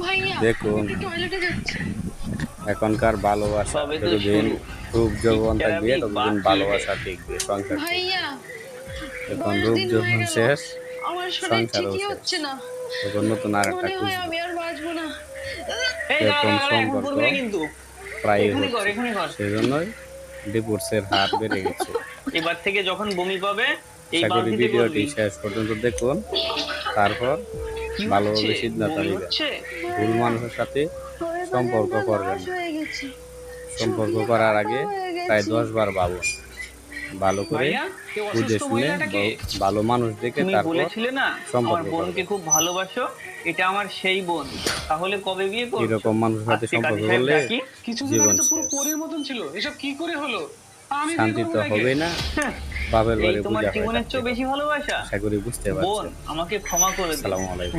ভাইয়া দেখুন আমি টয়লেটে যাচ্ছি। এখনকার ভালোবাসা সবে তো যতদিন শুরু। রূপ যৌবন থাকবে পিকচারামি ততদিন বাকি है। ভালোবাসা টিকবে, সংসার টিকবে। ভাইয়া এখন 10 রূপ দিন হয়ে যৌবন গেল, শেষ, আমার শরীর সংসারও ঠিকই শেষ, হচ্ছে না। তখন নতুন আর একটা মনে হয় খুঁজবো। আমি আর বাঁচবো না। এই দাঁড়া এরকম দাঁড়া দাঁড়া, এখন সম্পর্ক করবি না কিন্তু। প্রায়ই এখানে কর, হচ্ছে, এখানে কর। সেজন্যই ডিভোর্সের হার বেড়ে গেছে। এবার থেকে যখন বমি পাবে এই আশা করি বালতিতে ভিডিওটি করবি। শেষ পর্যন্ত দেখুন, তারপর কি হচ্ছে? ভালোভাবে সিদ্ধান্ত বমি নেবেন। হচ্ছে? ভুল ভাইয়া মানুষের সাথে পরে পারে সম্পর্ক আমরা করবেন লাশ না। হয়ে গেছি, সম্পর্ক শুকিয়ে করার কাটা আগে হয়ে প্রায় গেছি। 10 বার ভাবুন, ভালো করে ভাইয়া, এই বুঝে অসুস্থ শুনে মহিলাটাকে? ভালো মানুষ দেখে তুমি তারপর বলেছিলে না আমার সম্পর্ক বোনকে করবেন। খুব ভালোবাসো, এটা আমার সেই বোন। তাহলে কবে বিয়ে করছো? এরকম মানুষের সাথে আজকে সম্পর্ক কাজী সাহেব করলে ডাকি। কিছুদিন জীবন আগে তো পুরো শেষ। পরীর মতন ছিল, এসব কি করে হলো? আমি বিয়ে শান্তি করবো তো না একে। হবেই না, হ্যাঁ, বাপের এই বাড়ি তোমার পূজা হয়ে জীবনের থাকতে চেয়েও হবে। বেশি ভালোবাসা? আশা করি বুঝতে বোন, পারছেন। আমাকে ক্ষমা করে দিও। আসসালামু আলাইকুম।